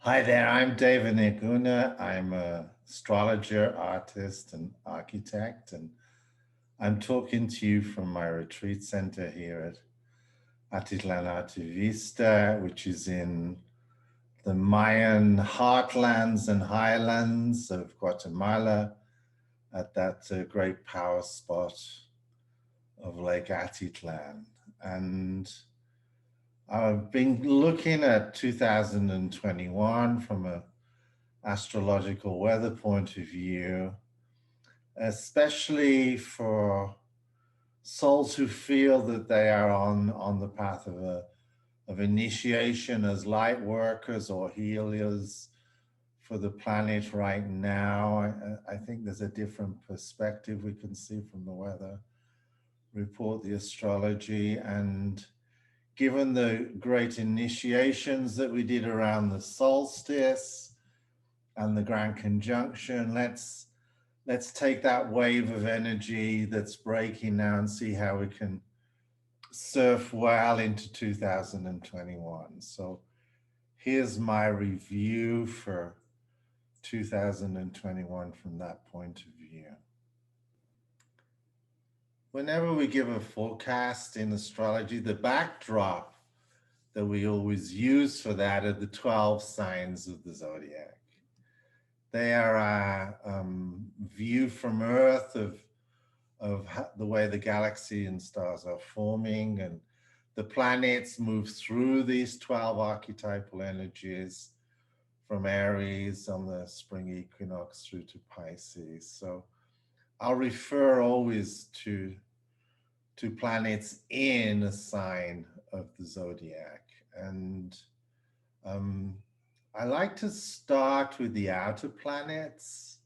Hi there, I'm Deva Nirguna. I'm an astrologer, artist, and architect, and I'm talking to you from my retreat center here at Atitlán Vista, which is in the Mayan heartlands and highlands of Guatemala at that great power spot of Lake Atitlan. And I've been looking at 2021 from an astrological weather point of view, especially for souls who feel that they are on the path of initiation as light workers or healers for the planet right now. I think there's a different perspective we can see from the weather report, the astrology, and given the great initiations that we did around the solstice and the grand conjunction, let's take that wave of energy that's breaking now and see how we can surf well into 2021. So here's my review for 2021 from that point of view. Whenever we give a forecast in astrology, the backdrop that we always use for that are the 12 signs of the zodiac. They are a view from Earth of the way the galaxy and stars are forming, and the planets move through these 12 archetypal energies from Aries on the spring equinox through to Pisces. So I'll refer always to planets in a sign of the zodiac. And I like to start with the outer planets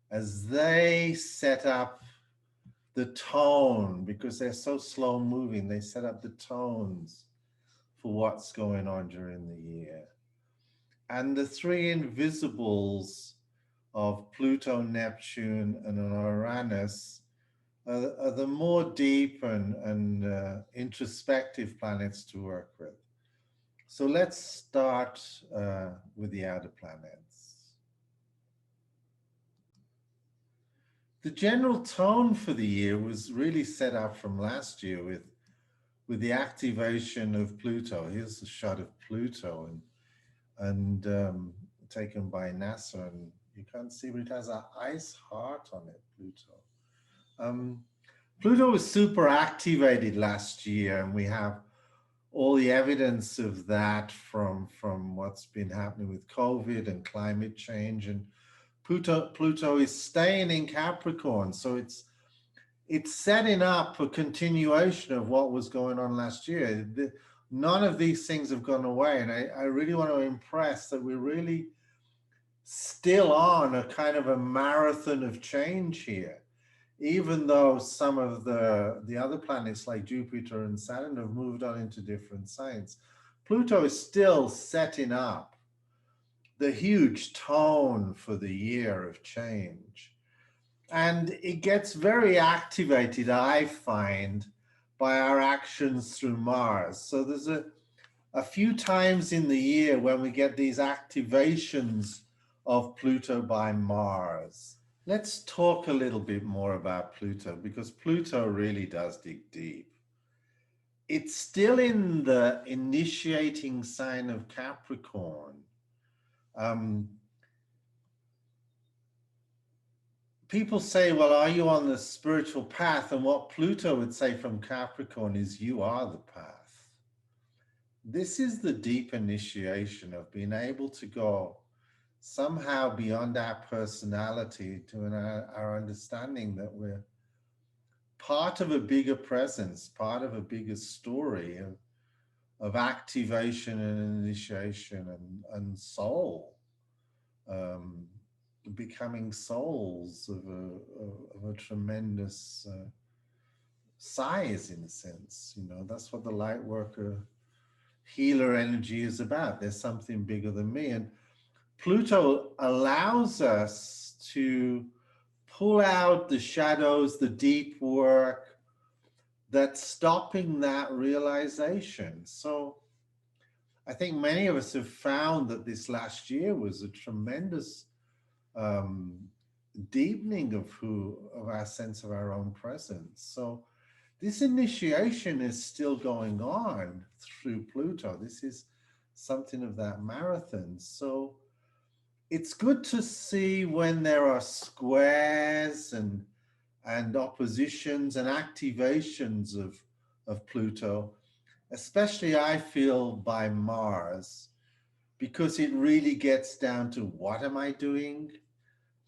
as they set up the tone, because they're so slow moving, they set up the tones for what's going on during the year. And the three invisibles of Pluto, Neptune, and Uranus are the more deep and introspective planets to work with. So let's start with the outer planets. The general tone for the year was really set up from last year with the activation of Pluto. Here's a shot of Pluto and taken by NASA, and you can't see, but it has an ice heart on it, Pluto. Pluto was super activated last year, and we have all the evidence of that from what's been happening with COVID and climate change. And Pluto is staying in Capricorn, so it's setting up a continuation of what was going on last year. None of these things have gone away, and I really want to impress that we're really still on a kind of a marathon of change here. Even though some of the other planets like Jupiter and Saturn have moved on into different signs, Pluto is still setting up the huge tone for the year of change. And it gets very activated, I find, by our actions through Mars. So there's a few times in the year when we get these activations of Pluto by Mars. Let's talk a little bit more about Pluto, because Pluto really does dig deep. It's still in the initiating sign of Capricorn. People say, well, are you on the spiritual path? And what Pluto would say from Capricorn is, you are the path. This is the deep initiation of being able to go somehow beyond our personality to our understanding that we're part of a bigger presence, part of a bigger story of activation and initiation and soul, becoming souls of a tremendous size, in a sense. You know, that's what the light worker healer energy is about. There's something bigger than me. And Pluto allows us to pull out the shadows, the deep work that's stopping that realization. So I think many of us have found that this last year was a tremendous um, deepening of our sense of our own presence. So this initiation is still going on through Pluto. This is something of that marathon. So it's good to see when there are squares and oppositions and activations of Pluto, especially I feel by Mars, because it really gets down to what am I doing?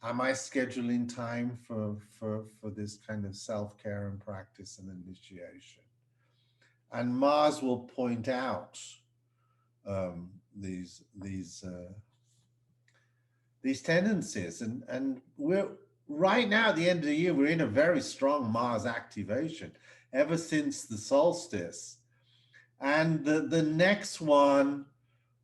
Am I scheduling time for this kind of self-care and practice and initiation? And Mars will point out um, these these uh, these tendencies, and we're right now at the end of the year we're in a very strong Mars activation ever since the solstice, and the next one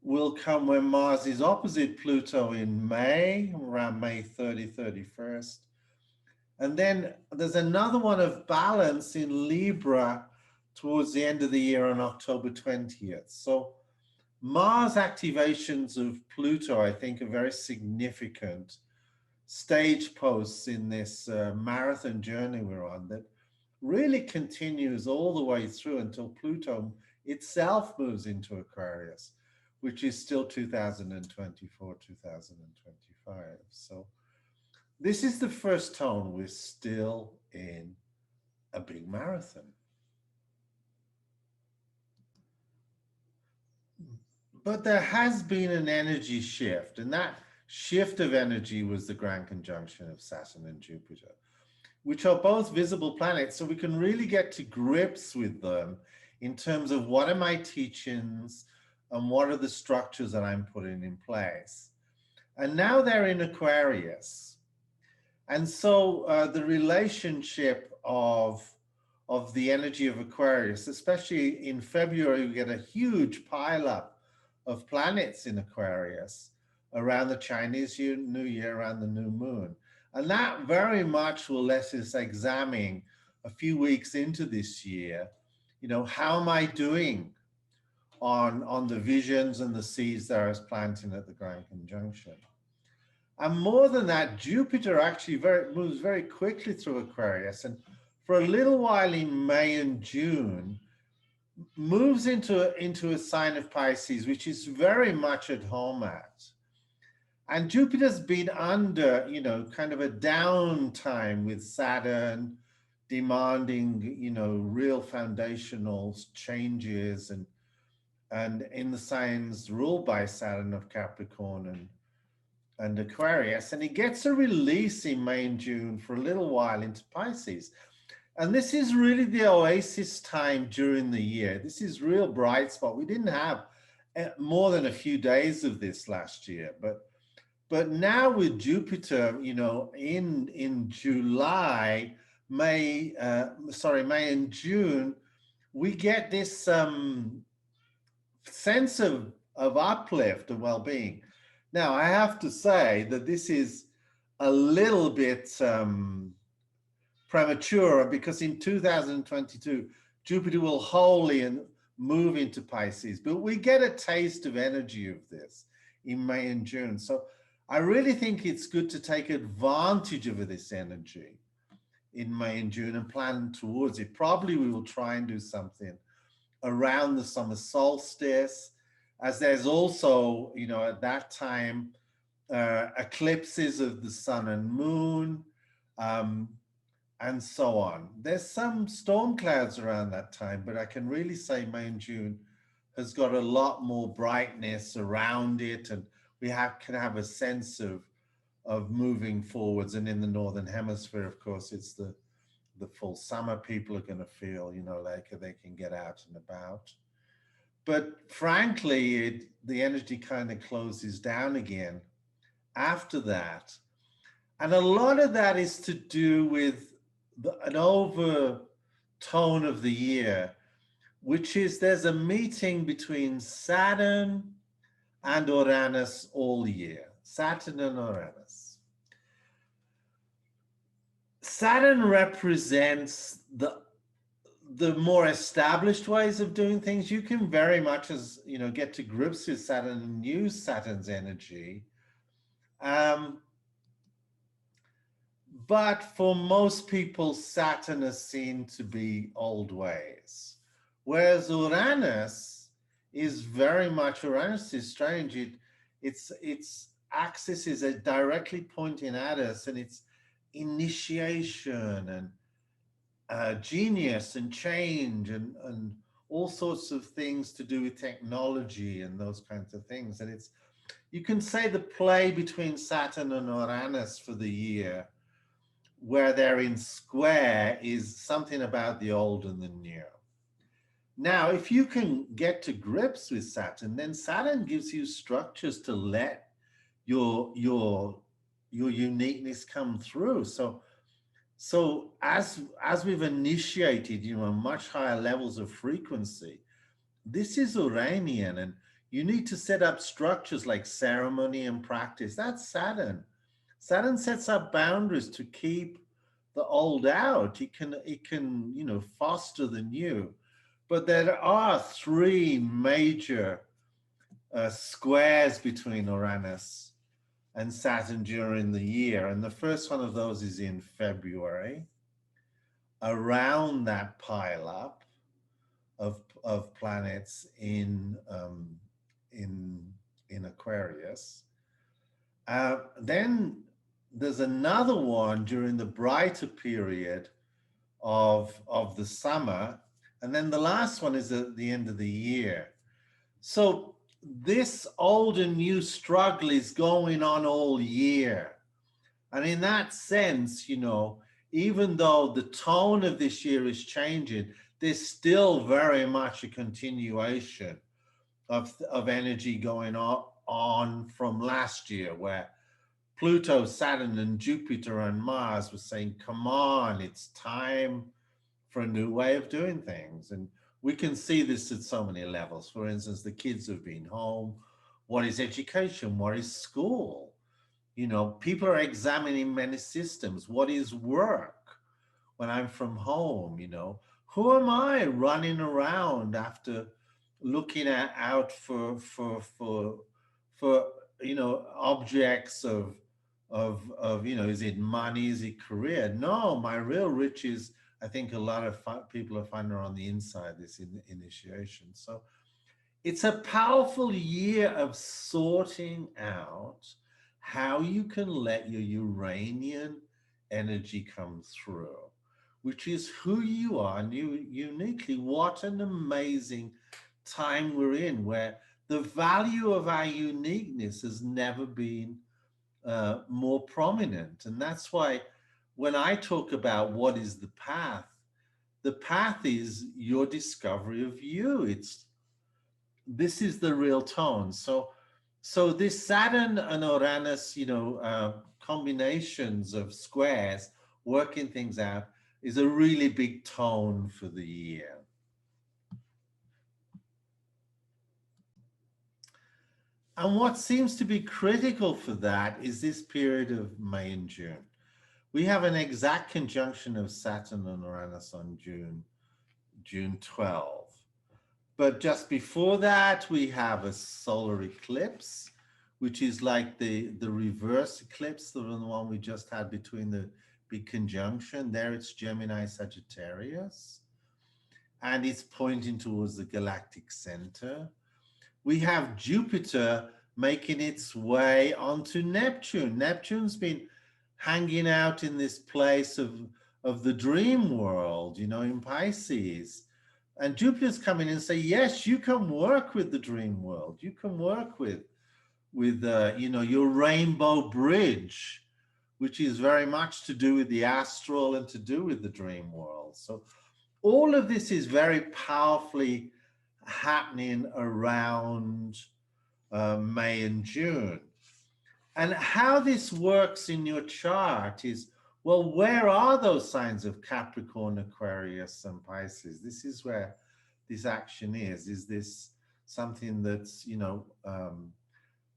will come when Mars is opposite Pluto in May, around May 30, 31st. And then there's another one of balance in Libra towards the end of the year on October 20th. So Mars activations of Pluto, I think, are very significant stage posts in this marathon journey we're on that really continues all the way through until Pluto itself moves into Aquarius, which is still 2024, 2025. So this is the first tone. We're still in a big marathon. But there has been an energy shift, and that shift of energy was the grand conjunction of Saturn and Jupiter, which are both visible planets. So we can really get to grips with them in terms of what are my teachings and what are the structures that I'm putting in place. And now they're in Aquarius. And so the relationship of the energy of Aquarius, especially in February, we get a huge pileup of planets in Aquarius around the Chinese New Year, around the new moon. And that very much will let us examine a few weeks into this year, you know, how am I doing on the visions and the seeds that I was planting at the Grand Conjunction? And more than that, Jupiter actually moves very quickly through Aquarius, and for a little while in May and June, moves into a sign of Pisces, which is very much at home at. And Jupiter's been under, you know, kind of a downtime with Saturn demanding, you know, real foundational changes and in the signs ruled by Saturn of Capricorn and Aquarius. And he gets a release in May and June for a little while into Pisces. And this is really the oasis time during the year. This is real bright spot. We didn't have more than a few days of this last year, but now with Jupiter, you know, in July, May and June, we get this sense of uplift and well-being. Now, I have to say that this is a little bit premature, because in 2022, Jupiter will wholly move into Pisces, but we get a taste of energy of this in May and June. So I really think it's good to take advantage of this energy in May and June and plan towards it. Probably we will try and do something around the summer solstice, as there's also, you know, at that time, eclipses of the sun and moon, and so on. There's some storm clouds around that time, but I can really say May and June has got a lot more brightness around it, and we can have a sense of moving forwards. And in the Northern Hemisphere, of course, it's the full summer. People are going to feel, you know, like they can get out and about. But frankly, the energy kind of closes down again after that. And a lot of that is to do with an overtone of the year, which is there's a meeting between Saturn and Uranus all year. Saturn and Uranus. Saturn represents the more established ways of doing things, you can very much, as you know, get to grips with Saturn and use Saturn's energy. But for most people, Saturn is seen to be old ways, whereas Uranus is very much, Uranus is strange. Its axis is directly pointing at us, and it's initiation and genius and change and all sorts of things to do with technology and those kinds of things. And it's, you can say the play between Saturn and Uranus for the year, where they're in square, is something about the old and the new. Now, if you can get to grips with Saturn, then Saturn gives you structures to let your uniqueness come through. So as we've initiated, you know, much higher levels of frequency, this is Uranian, and you need to set up structures like ceremony and practice. That's Saturn. Saturn sets up boundaries to keep the old out. It can, you know, foster the new. But there are three major squares between Uranus and Saturn during the year. And the first one of those is in February, around that pileup of planets in Aquarius. Then there's another one during the brighter period of the summer. And then the last one is at the end of the year. So this old and new struggle is going on all year. And in that sense, you know, even though the tone of this year is changing, there's still very much a continuation of energy going on from last year, where Pluto, Saturn, and Jupiter and Mars were saying, come on, it's time for a new way of doing things. And we can see this at so many levels. For instance, the kids have been home. What is education? What is school? You know, people are examining many systems. What is work when I'm from home? You know, who am I running around after looking out for you know, objects of you know, is it money, is it career? No, my real riches, I think a lot of people are finding on the inside, this initiation. So it's a powerful year of sorting out how you can let your Uranian energy come through, which is who you are uniquely. What an amazing time we're in, where the value of our uniqueness has never been more prominent. And that's why when I talk about what is the path is your discovery of you. This is the real tone. So this Saturn and Uranus, you know, combinations of squares, working things out, is a really big tone for the year. And what seems to be critical for that is this period of May and June. We have an exact conjunction of Saturn and Uranus on June 12. But just before that, we have a solar eclipse, which is like the reverse eclipse, the one we just had between the big conjunction. There it's Gemini Sagittarius, and it's pointing towards the galactic center. We have Jupiter making its way onto Neptune. Neptune's been hanging out in this place of the dream world, you know, in Pisces. And Jupiter's coming in and say, yes, you can work with the dream world. You can work with you know, your rainbow bridge, which is very much to do with the astral and to do with the dream world. So all of this is very powerfully happening around May and June. And how this works in your chart is, well, where are those signs of Capricorn, Aquarius, and Pisces? This is where this action is. Is this something that's, you know,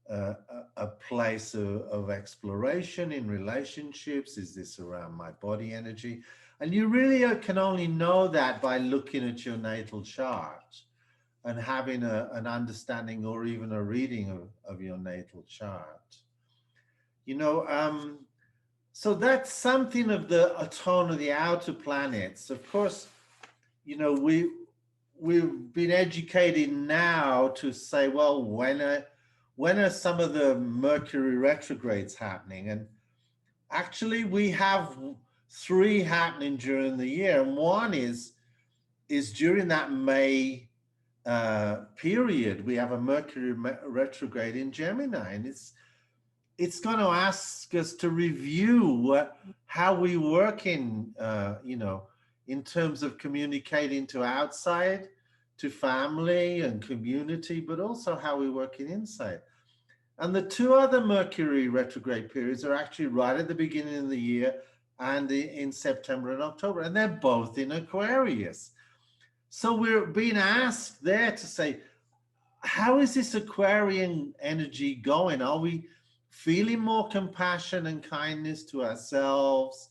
a place of exploration in relationships? Is this around my body energy? And you really can only know that by looking at your natal chart and having an understanding or even a reading of your natal chart. You know, so that's something of the a tone of the outer planets. Of course, you know, we've been educated now to say, well, when are some of the Mercury retrogrades happening? And actually, we have three happening during the year, and one is during that May period. We have a Mercury retrograde in Gemini, and it's going to ask us to review how we work in, you know, in terms of communicating to outside, to family and community, but also how we work in inside. And the two other Mercury retrograde periods are actually right at the beginning of the year and in September and October, and they're both in Aquarius. So we're being asked there to say, how is this Aquarian energy going? Are we feeling more compassion and kindness to ourselves?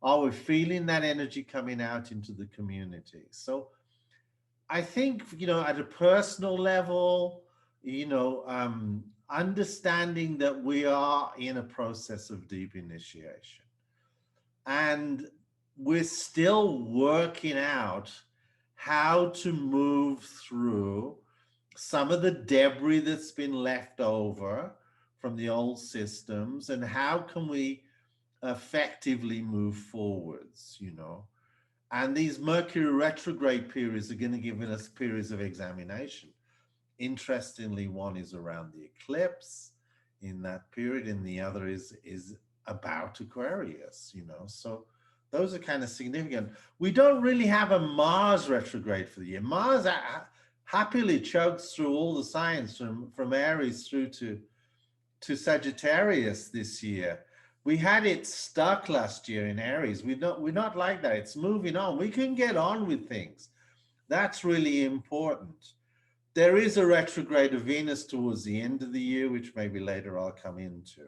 Are we feeling that energy coming out into the community? So I think, you know, at a personal level, you know, understanding that we are in a process of deep initiation and we're still working out how to move through some of the debris that's been left over from the old systems, and how can we effectively move forwards, you know. And these Mercury retrograde periods are going to give us periods of examination. Interestingly, one is around the eclipse in that period, and the other is about Aquarius, you know. So those are kind of significant. We don't really have a Mars retrograde for the year. Mars happily chugs through all the signs from Aries through to Sagittarius this year. We had it stuck last year in Aries. We're not like that. It's moving on. We can get on with things. That's really important. There is a retrograde of Venus towards the end of the year, which maybe later I'll come into.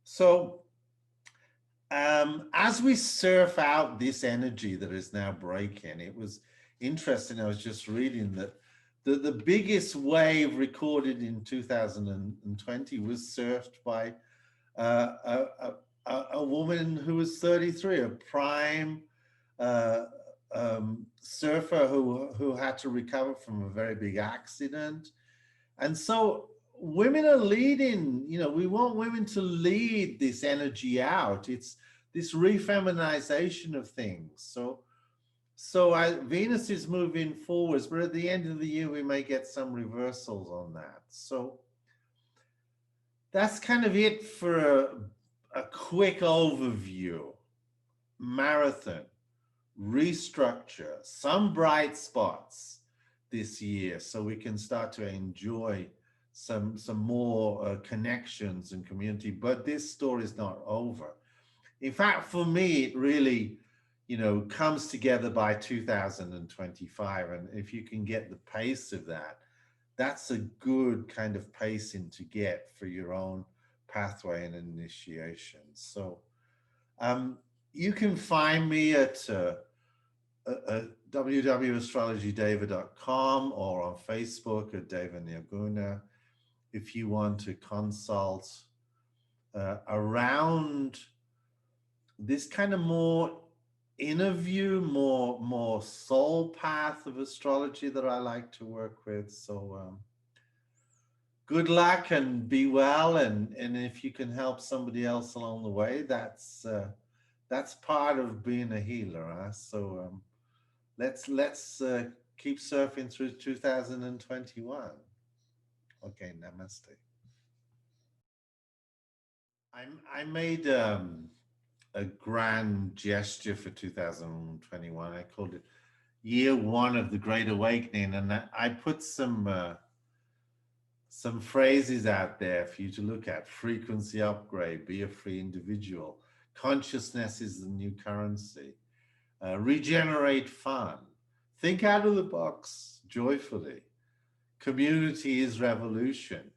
So as we surf out this energy that is now breaking, it was interesting. I was just reading that the biggest wave recorded in 2020 was surfed by a woman who was 33, a prime surfer who had to recover from a very big accident. And so women are leading, you know, we want women to lead this energy out. It's this refeminization of things. So Venus is moving forwards, but at the end of the year, we may get some reversals on that. So that's kind of it for a quick overview. Marathon, restructure, some bright spots this year, so we can start to enjoy some more connections and community. But this story is not over. In fact, for me, it really, you know, comes together by 2025. And if you can get the pace of that, that's a good kind of pacing to get for your own pathway and initiation. So you can find me at www.astrologydeva.com or on Facebook at Deva Nirguna if you want to consult around this kind of more inner view, more soul path of astrology that I like to work with. So good luck and be well, and if you can help somebody else along the way, that's part of being a healer. Huh? So let's keep surfing through 2021. Okay, namaste. I made a grand gesture for 2021. I called it year one of the Great Awakening, and I put some phrases out there for you to look at. Frequency upgrade, be a free individual. Consciousness is the new currency. Regenerate fun. Think out of the box joyfully. Community is revolution.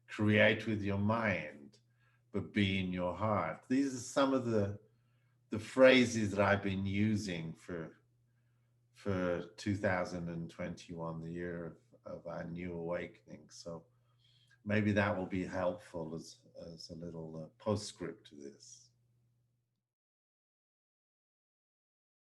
Create with your mind, but be in your heart. These are some of the the phrases that I've been using for 2021, the year of our new awakening. So maybe that will be helpful as a little postscript to